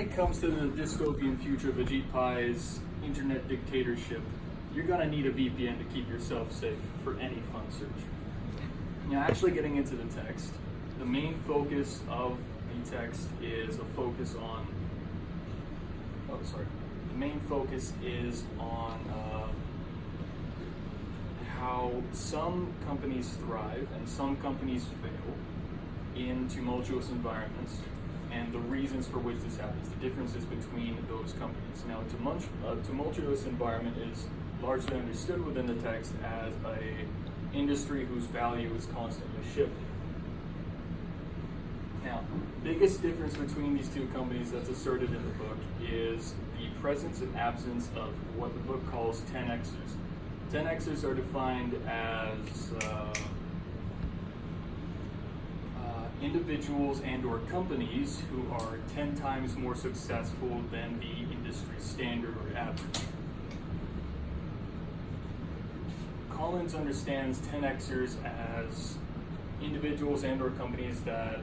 When it comes to the dystopian future of Ajit Pai's internet dictatorship, you're gonna need a VPN to keep yourself safe for any fun search. Now, actually getting into the text, the main focus of the text is a focus on, the main focus is on how some companies thrive and some companies fail in tumultuous environments, and the reasons for which this happens, the differences between those companies. Now, a tumultuous environment is largely understood within the text as an industry whose value is constantly shifting. Now, biggest difference between these two companies that's asserted in the book is the presence and absence of what the book calls 10Xers. 10Xers are defined as individuals and or companies who are 10 times more successful than the industry standard or average. Collins understands 10Xers as individuals and or companies that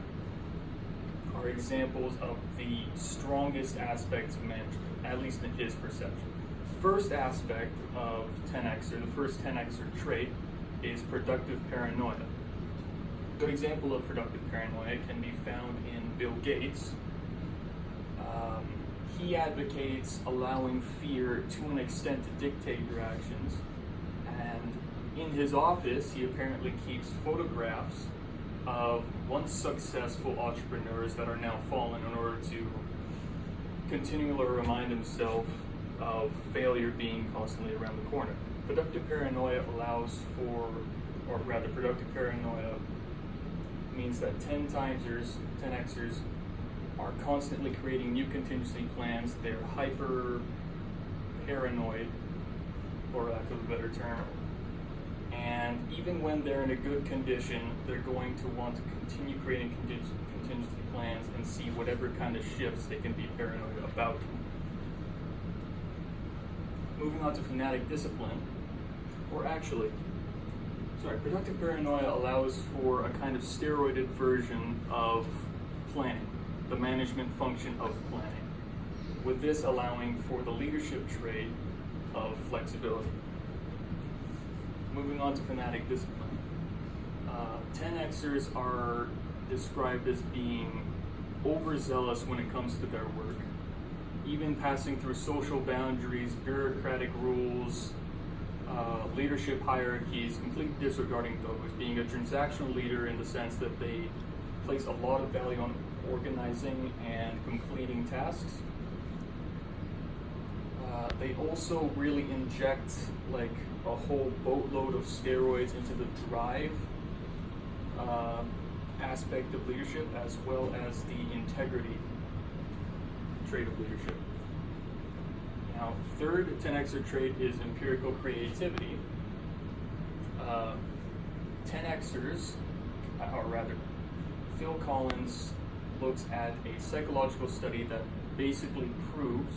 are examples of the strongest aspects of management, at least in his perception. First aspect of 10Xer, the first 10Xer trait, is productive paranoia. A good example of productive paranoia can be found in Bill Gates. He advocates allowing fear to an extent to dictate your actions, and in his office he apparently keeps photographs of once successful entrepreneurs that are now fallen in order to continually remind himself of failure being constantly around the corner. Productive paranoia productive paranoia means that 10Xers are constantly creating new contingency plans. They're hyper paranoid, for lack of a better term. And even when they're in a good condition, they're going to want to continue creating contingency plans and see whatever kind of shifts they can be paranoid about. Moving on to fanatic discipline, productive paranoia allows for a kind of steroided version of planning, the management function of planning, with this allowing for the leadership trait of flexibility. Moving on to fanatic discipline. 10Xers are described as being overzealous when it comes to their work, even passing through social boundaries, bureaucratic rules, leadership hierarchies, completely disregarding those, being a transactional leader in the sense that they place a lot of value on organizing and completing tasks. They also really inject like a whole boatload of steroids into the drive aspect of leadership, as well as the integrity trait of leadership. Now, third 10Xer trait is empirical creativity. 10Xers, or rather, Phil Collins looks at a psychological study that basically proves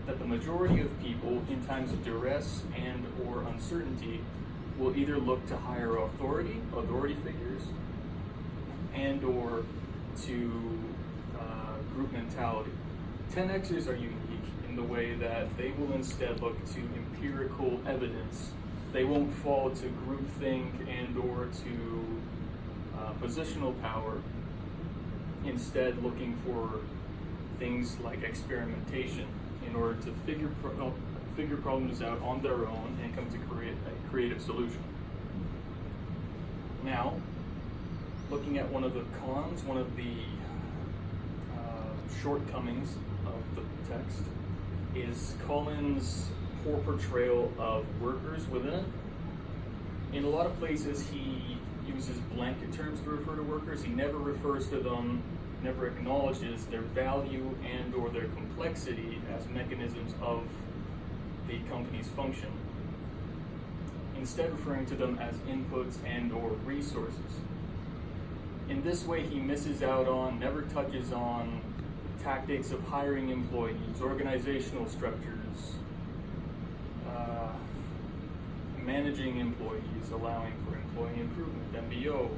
that the majority of people in times of duress and or uncertainty will either look to higher authority figures, and or to group mentality. 10Xers are unique in the way that they will instead look to empirical evidence. They won't fall to groupthink and or to positional power, instead looking for things like experimentation in order to figure problems out on their own and come to create a creative solution. Now, looking at one of the cons, one of the shortcomings of the text, is Collins' poor portrayal of workers within it. In a lot of places, he uses blanket terms to refer to workers. He never refers to them, never acknowledges their value and or their complexity as mechanisms of the company's function, instead referring to them as inputs and or resources. In this way, he misses out on, never touches on tactics of hiring employees, organizational structures, managing employees, allowing for employee improvement, MBO.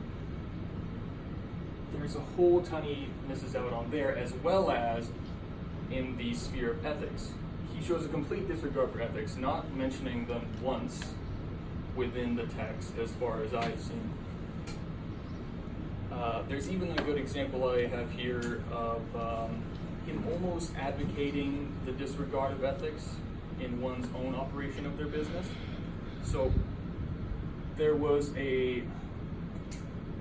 There's a whole ton he misses out on there, as well as in the sphere of ethics. He shows a complete disregard for ethics, not mentioning them once within the text as far as I've seen. There's even a good example I have here of him almost advocating the disregard of ethics in one's own operation of their business. So there was a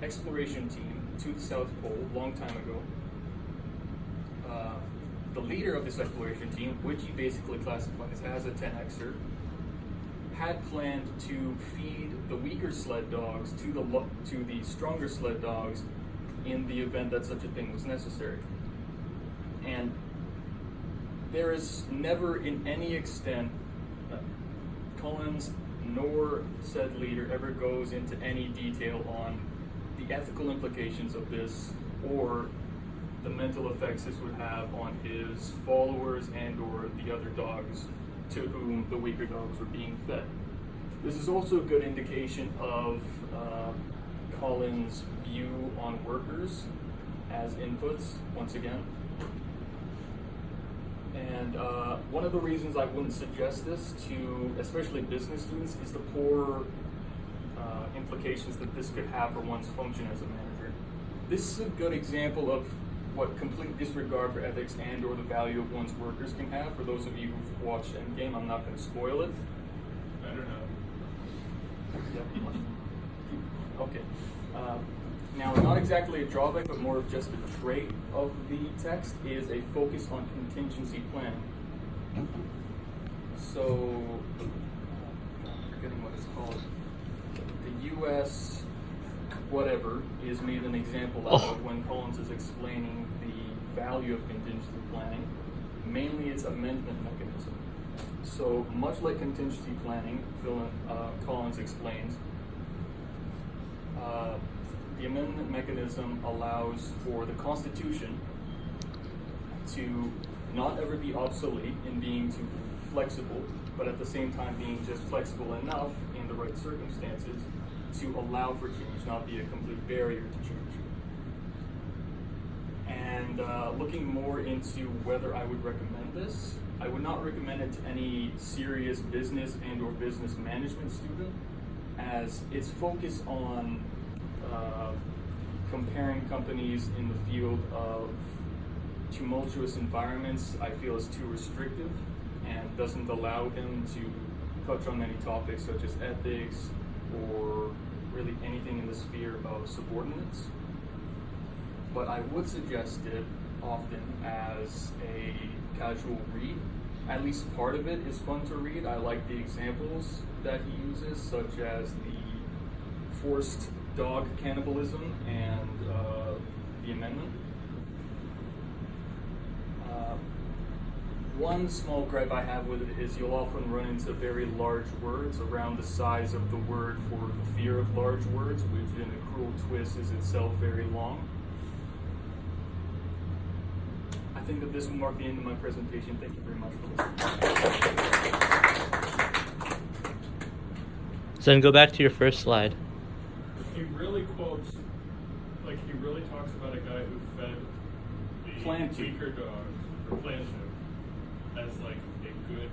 exploration team to the South Pole a long time ago. The leader of this exploration team, which he basically classifies as a 10Xer, had planned to feed the weaker sled dogs to the stronger sled dogs in the event that such a thing was necessary. And there is never in any extent Collins nor said leader ever goes into any detail on the ethical implications of this or the mental effects this would have on his followers and or the other dogs to whom the weaker dogs were being fed. This is also a good indication of Collins' view on workers as inputs, once again. And one of the reasons I wouldn't suggest this to especially business students is the poor implications that this could have for one's function as a manager. This is a good example of what complete disregard for ethics and or the value of one's workers can have. For those of you who've watched Endgame, I'm not going to spoil it. I don't know. Okay. Now, not exactly a drawback, but more of just a trait of the text is a focus on contingency planning. So, I'm forgetting what it's called. The U.S. whatever is made an example out of when Collins is explaining the value of contingency planning, mainly its amendment mechanism. So much like contingency planning, Collins explains, the amendment mechanism allows for the Constitution to not ever be obsolete in being too flexible, but at the same time being just flexible enough in the right circumstances to allow for change, not be a complete barrier to change. And looking more into whether I would recommend this, I would not recommend it to any serious business and or business management student, as its focus on comparing companies in the field of tumultuous environments I feel is too restrictive and doesn't allow him to touch on many topics such as ethics or really anything in the sphere of subordinates. But I would suggest it often as a casual read. At least part of it is fun to read. I like the examples that he uses, such as the forced dog cannibalism and the amendment. One small gripe I have with it is you'll often run into very large words around the size of the word for the fear of large words, which in a cruel twist is itself very long. I think that this will mark the end of my presentation. Thank you very much for listening. Then go back to your first slide. He really quotes, like he really talks about a guy who fed the weaker dogs, or planned to, as like a good